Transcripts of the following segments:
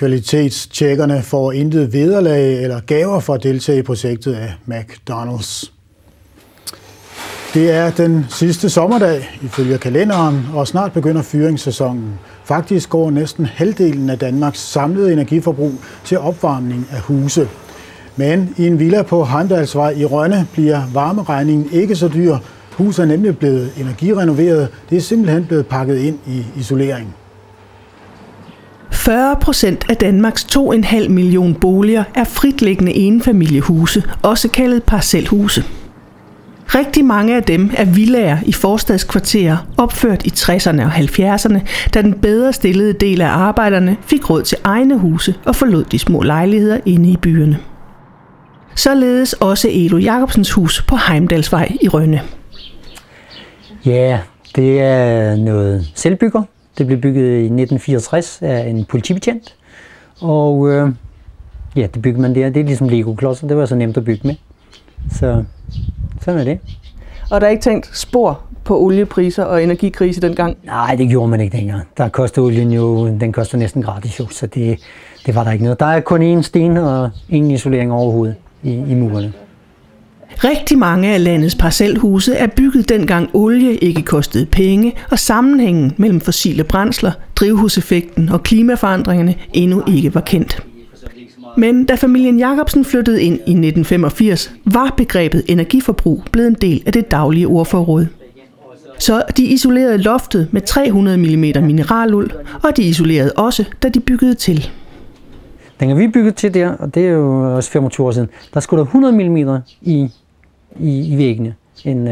Kvalitetstjekkerne får intet vederlag eller gaver for at deltage i projektet af McDonald's. Det er den sidste sommerdag ifølge kalenderen, og snart begynder fyringssæsonen. Faktisk går næsten halvdelen af Danmarks samlede energiforbrug til opvarmning af huse. Men i en villa på Heimdalsvej i Rønne bliver varmeregningen ikke så dyr. Huset er nemlig blevet energirenoveret. Det er simpelthen blevet pakket ind i isolering. 40% af Danmarks 2,5 million boliger er fritliggende enfamiliehuse, også kaldet parcelhuse. Rigtig mange af dem er villaer i forstadskvarterer, opført i 60'erne og 70'erne, da den bedre stillede del af arbejderne fik råd til egne huse og forlod de små lejligheder inde i byerne. Således også Elo Jacobsens hus på Heimdalsvej i Rønne. Ja, det er noget selvbygger. Det blev bygget i 1964 af en politibetjent. Og ja, det bygger man der. Det er ligesom Lego-klodser. Det var så nemt at bygge med. Så sådan er det. Og der er ikke tænkt spor på oliepriser og energikrise dengang? Nej, det gjorde man ikke dengang. Der koster olien jo, den koster næsten gratis jo, så det var der ikke noget. Der er kun én sten og ingen isolering overhovedet i murene. Rigtig mange af landets parcelhuse er bygget dengang olie ikke kostede penge, og sammenhængen mellem fossile brændsler, drivhuseffekten og klimaforandringerne endnu ikke var kendt. Men da familien Jacobsen flyttede ind i 1985, var begrebet energiforbrug blevet en del af det daglige ordforråd. Så de isolerede loftet med 300 mm mineraluld, og de isolerede også, da de byggede til. Dengang vi byggede til der, og det er jo også 25 år siden, der skulle der 100 mm i væggene. En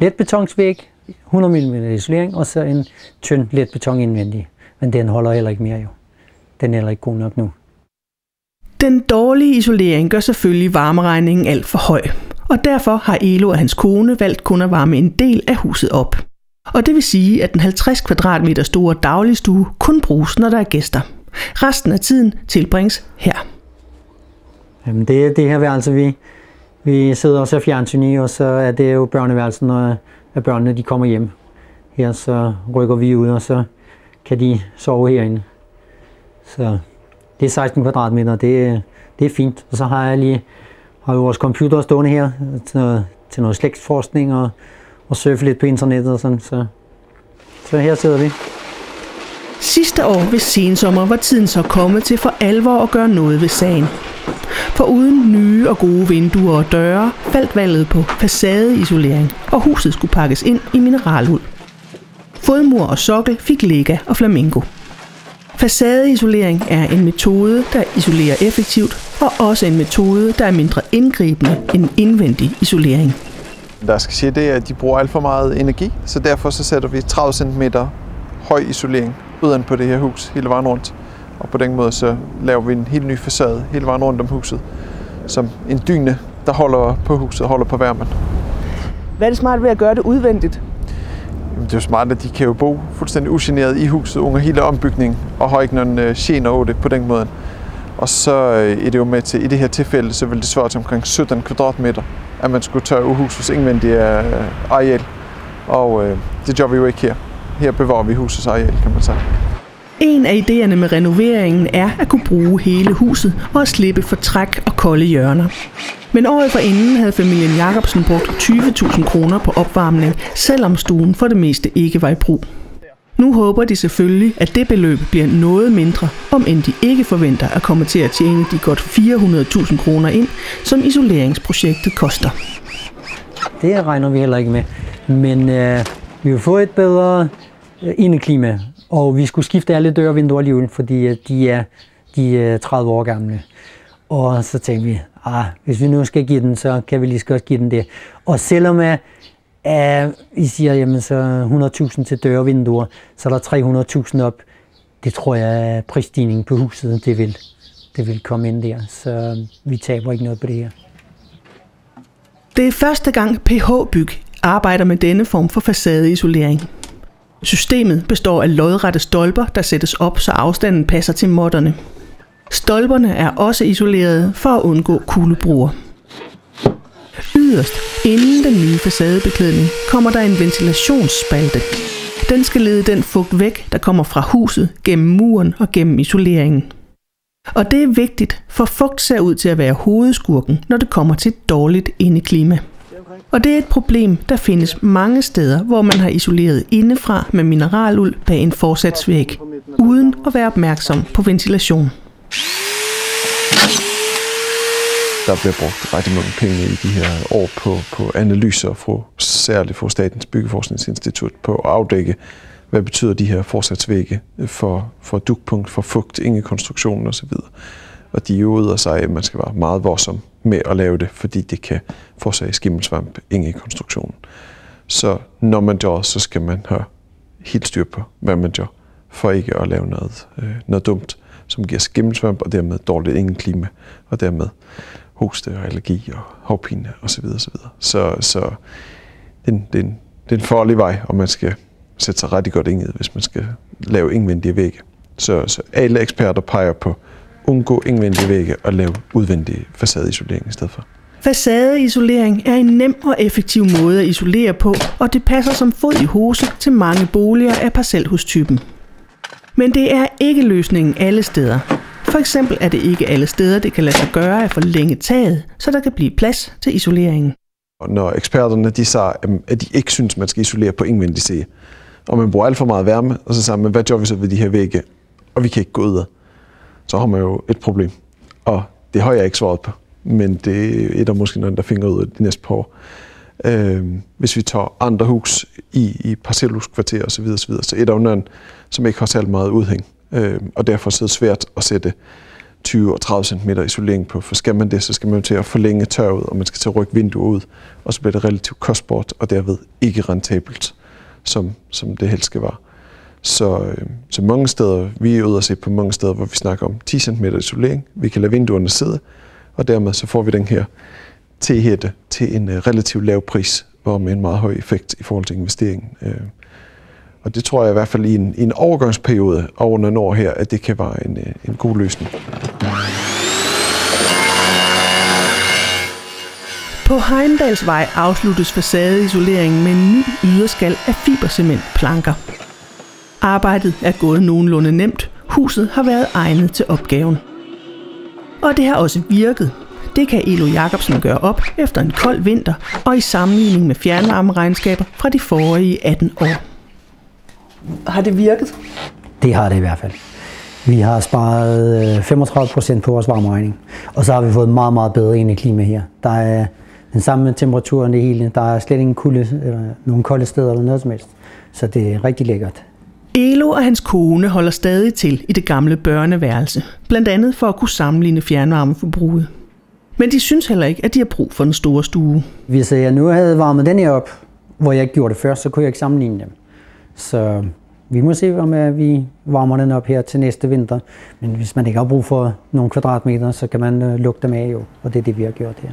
letbetonsvæg, 100 mm isolering, og så en tynd letbeton indvendig. Men den holder heller ikke mere jo. Den er heller ikke god nok nu. Den dårlige isolering gør selvfølgelig varmeregningen alt for høj, og derfor har Elo og hans kone valgt kun at varme en del af huset op. Og det vil sige, at den 50 kvadratmeter store dagligstue kun bruges, når der er gæster. Resten af tiden tilbringes her. Jamen det er det her værelse, vi sidder og ser fjernsyn i, og så er det jo børneværelsen, når børnene de kommer hjem. Her så rykker vi ud, og så kan de sove herinde. Så det er 16 kvadratmeter, det er fint. Og så har vi vores computer stående her til noget slægtsforskning og surfe lidt på internettet og sådan. Så her sidder vi. Sidste år ved sensommer var tiden så kommet til for alvor at gøre noget ved sagen. For uden nye og gode vinduer og døre faldt valget på facadeisolering, og huset skulle pakkes ind i mineraluld. Fodmur og sokkel fik Lega og Flamingo. Facadeisolering er en metode, der isolerer effektivt, og også en metode, der er mindre indgribende end indvendig isolering. Der skal sige det, at de bruger alt for meget energi, så derfor så sætter vi 30 cm høj isolering uden på det her hus hele vejen rundt. Og på den måde så laver vi en helt ny facade hele vejen rundt om huset, som en dyne, der holder på huset og holder på varmen. Hvad er det smart ved at gøre det udvendigt? Jamen, det er jo smart, at de kan jo bo fuldstændig ugeneret i huset under hele ombygningen og har ikke nogen gener over det på den måde. Og så er det jo med til, i det her tilfælde, så vil det svare til omkring 17 kvadratmeter, at man skulle tørre husets indvendige areal. Og det gør vi jo ikke her. Her bevarer vi husets areal, kan man sige. En af idéerne med renoveringen er at kunne bruge hele huset og at slippe for træk og kolde hjørner. Men året forinden havde familien Jacobsen brugt 20.000 kroner på opvarmning, selvom stuen for det meste ikke var i brug. Nu håber de selvfølgelig, at det beløb bliver noget mindre, om end de ikke forventer at komme til at tjene de godt 400.000 kroner ind, som isoleringsprojektet koster. Det regner vi heller ikke med, men vi vil få et bedre indeklima, og vi skulle skifte alle døre og vinduer alligevel, fordi de er 30 år gamle. Og så tænkte vi, hvis vi nu skal give den, så kan vi lige så godt give den det. Og selvom I siger, jamen så 100.000 til døre og vinduer, så er der 300.000 op. Det tror jeg er prisstigningen på huset, det vil komme ind der, så vi taber ikke noget på det her. Det er første gang PH Byg arbejder med denne form for facadeisolering. Systemet består af lodrette stolper, der sættes op, så afstanden passer til måtterne. Stolperne er også isolerede for at undgå kuldebruger. Yderst, inden den nye facadebeklædning, kommer der en ventilationsspalte. Den skal lede den fugt væk, der kommer fra huset, gennem muren og gennem isoleringen. Og det er vigtigt, for fugt ser ud til at være hovedskurken, når det kommer til et dårligt indeklima. Og det er et problem, der findes mange steder, hvor man har isoleret indefra med mineraluld bag en forsatsvæg, uden at være opmærksom på ventilation. Der bliver brugt rigtig mange penge i de her år på analyser, særligt fra Statens Byggeforskningsinstitut, på at afdække, hvad betyder de her forsatsvægge for dugpunkt, for fugt, konstruktion osv. Og de er jo ude af sig, at man skal være meget varsom med at lave det, fordi det kan forårsage skimmelsvamp i konstruktionen. Så når man gør, så skal man have helt styr på, hvad man gør, for ikke at lave noget dumt, som giver skimmelsvamp og dermed dårligt indeklima, og dermed hoste og allergi og hovpine osv. Så det er en farlig vej, og man skal sætte sig rigtig godt ind i, hvis man skal lave indvendige vægge. Så alle eksperter peger på undgå indvendige vægge og lave udvendig facadeisolering i stedet for. Facadeisolering er en nem og effektiv måde at isolere på, og det passer som fod i hose til mange boliger af parcelhustypen. Men det er ikke løsningen alle steder. For eksempel er det ikke alle steder, det kan lade sig gøre at forlænge taget, så der kan blive plads til isoleringen. Og når eksperterne de siger, at de ikke synes, man skal isolere på indvendig side, og man bruger alt for meget varme, og så siger man, hvad gør vi så ved de her vægge, og vi kan ikke gå ud af, så har man jo et problem. Og det har jeg ikke svaret på, men det er der måske nogen, der finder ud af de næste par år. Hvis vi tager andre hus i parcelhuskvarter osv., så er der jo nogen, som ikke har særlig meget udhæng, og derfor er det svært at sætte 20 og 30 cm isolering på, for skal man det, så skal man jo til at forlænge tørvet, og man skal til at rykke vinduer ud, og så bliver det relativt kostbart, og derved ikke rentabelt, som det helst skal være. Så mange steder, vi er ude at se på mange steder, hvor vi snakker om 10 cm isolering, vi kan lade vinduerne sidde, og dermed så får vi den her tehætte til en relativt lav pris, og med en meget høj effekt i forhold til investeringen. Og det tror jeg i hvert fald i en overgangsperiode over nogle år her, at det kan være en god løsning. På Heimdalsvej afsluttes facadeisoleringen med en ny yderskal af fibercementplanker. Arbejdet er gået nogenlunde nemt. Huset har været egnet til opgaven. Og det har også virket. Det kan Elo Jacobsen gøre op efter en kold vinter og i sammenligning med fjernvarmeregnskaber fra de forrige 18 år. Har det virket? Det har det i hvert fald. Vi har sparet 35% på vores varmeregning, og så har vi fået meget, meget bedre indeklima her. Der er den samme temperatur det hele. Der er slet ingen nogen kolde steder eller noget som helst, så det er rigtig lækkert. Elo og hans kone holder stadig til i det gamle børneværelse, blandt andet for at kunne sammenligne fjernvarmeforbruget. Men de synes heller ikke, at de har brug for den store stue. Hvis jeg nu havde varmet den her op, hvor jeg ikke gjorde det først, så kunne jeg ikke sammenligne dem. Så vi må se, om vi varmer den op her til næste vinter. Men hvis man ikke har brug for nogle kvadratmeter, så kan man lukke dem af jo, og det er det, vi har gjort her.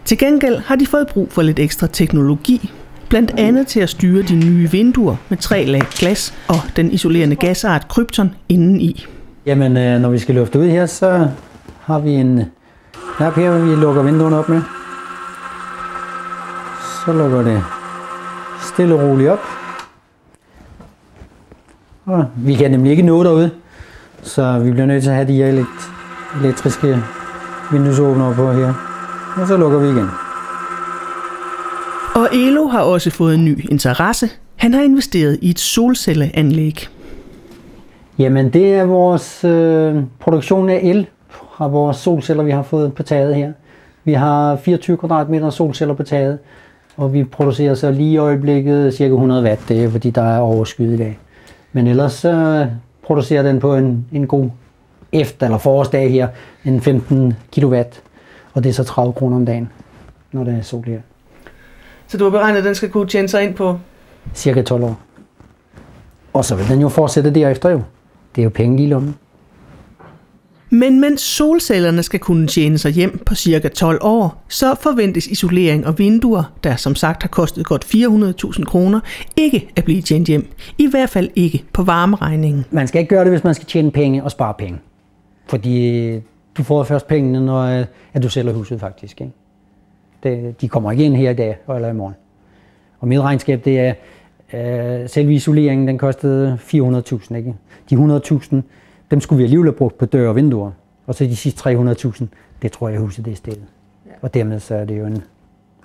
Til gengæld har de fået brug for lidt ekstra teknologi, blandt andet til at styre de nye vinduer med 3 lag glas og den isolerende gasart Krypton indeni. Jamen, når vi skal lufte ud her, så har vi en knap her, vi lukker vinduerne op med. Så lukker det stille og roligt op. Og vi kan nemlig ikke nå derude, så vi bliver nødt til at have de her elektriske vinduesåbnere på her. Og så lukker vi igen. Og Elo har også fået en ny interesse. Han har investeret i et solcelleanlæg. Jamen det er vores produktion af el fra vores solceller, vi har fået på taget her. Vi har 24 kvadratmeter solceller på taget, og vi producerer så lige i øjeblikket ca. 100 watt, det er fordi der er overskud i dag. Men ellers producerer den på en god eller forårsdag her, en 15 kilowatt, og det er så 30 kroner om dagen, når det er sol her. Så du har beregnet, at den skal kunne tjene sig ind på? Cirka 12 år. Og så vil den jo fortsætte derefter jo. Det er jo penge lige i lommen. Men mens solcellerne skal kunne tjene sig hjem på cirka 12 år, så forventes isolering og vinduer, der som sagt har kostet godt 400.000 kroner, ikke at blive tjent hjem. I hvert fald ikke på varmeregningen. Man skal ikke gøre det, hvis man skal tjene penge og spare penge. Fordi du får først pengene, når at du sælger huset faktisk. Ikke? De kommer ikke ind her i dag eller i morgen. Og mit regnskab, det er selve isoleringen, den kostede 400.000. Ikke? De 100.000, dem skulle vi alligevel have brugt på døre og vinduer. Og så de sidste 300.000, det tror jeg, huset det er stillet. Og dermed så er det jo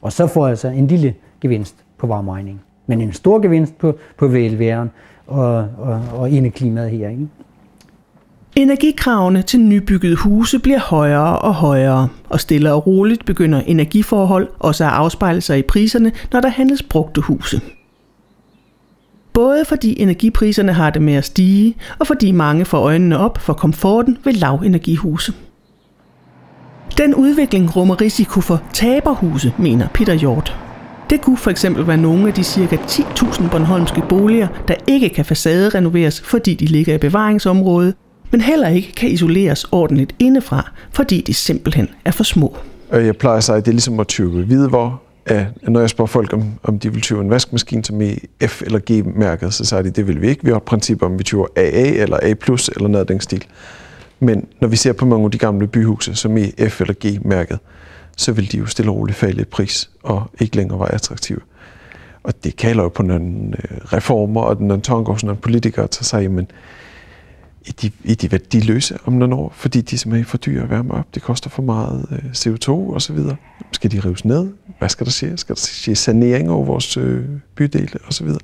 og så får jeg altså en lille gevinst på varmeregningen. Men en stor gevinst på velværen og indeklimaet her, ikke? Energikravene til nybyggede huse bliver højere og højere, og stille og roligt begynder energiforhold også at afspejle sig i priserne, når der handles brugte huse. Både fordi energipriserne har det med at stige, og fordi mange får øjnene op for komforten ved lavenergihuse. Den udvikling rummer risiko for taberhuse, mener Peter Hjort. Det kunne for eksempel være nogle af de ca. 10.000 bornholmske boliger, der ikke kan facaderenoveres, fordi de ligger i bevaringsområdet, men heller ikke kan isoleres ordentligt indefra, fordi de simpelthen er for små. Jeg plejer at sige, at det er ligesom at tyve hvidevare. Når jeg spørger folk, om de vil tyve en vaskemaskine som i F- eller G-mærket, så siger de, det vil vi ikke. Vi har et princip om, vi tyver AA eller A+, eller noget af den stil. Men når vi ser på mange af de gamle byhuse, som i F- eller G-mærket, så vil de jo stille og roligt falde i pris og ikke længere være attraktive. Og det kalder jo på nogle reformer og nogle tanker hos nogle politikere til sig, men er de værdiløse om nogle år, fordi de simpelthen er for dyre at varme op. Det koster for meget CO2 og så videre. Skal de rives ned? Hvad skal der ske? Skal der ske sanering over vores bydele og så videre?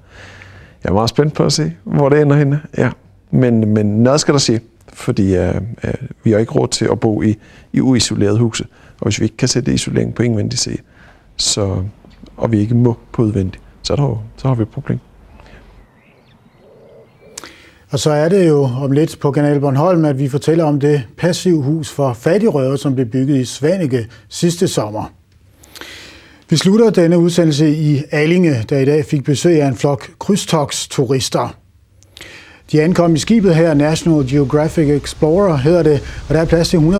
Jeg er meget spændt på at se, hvor det ender henne. Ja. Men noget skal der ske, fordi vi har ikke råd til at bo i uisolerede huse. Og hvis vi ikke kan sætte isolering på indvendig side, og vi ikke må på udvendig, så har vi et problem. Og så er det jo om lidt på Kanal Bornholm, at vi fortæller om det passivhus for fattigrøver, som blev bygget i Svaneke sidste sommer. Vi slutter denne udsendelse i Allinge, der i dag fik besøg af en flok krydstogtsturister. De ankom i skibet her, National Geographic Explorer hedder det, og der er plads til 100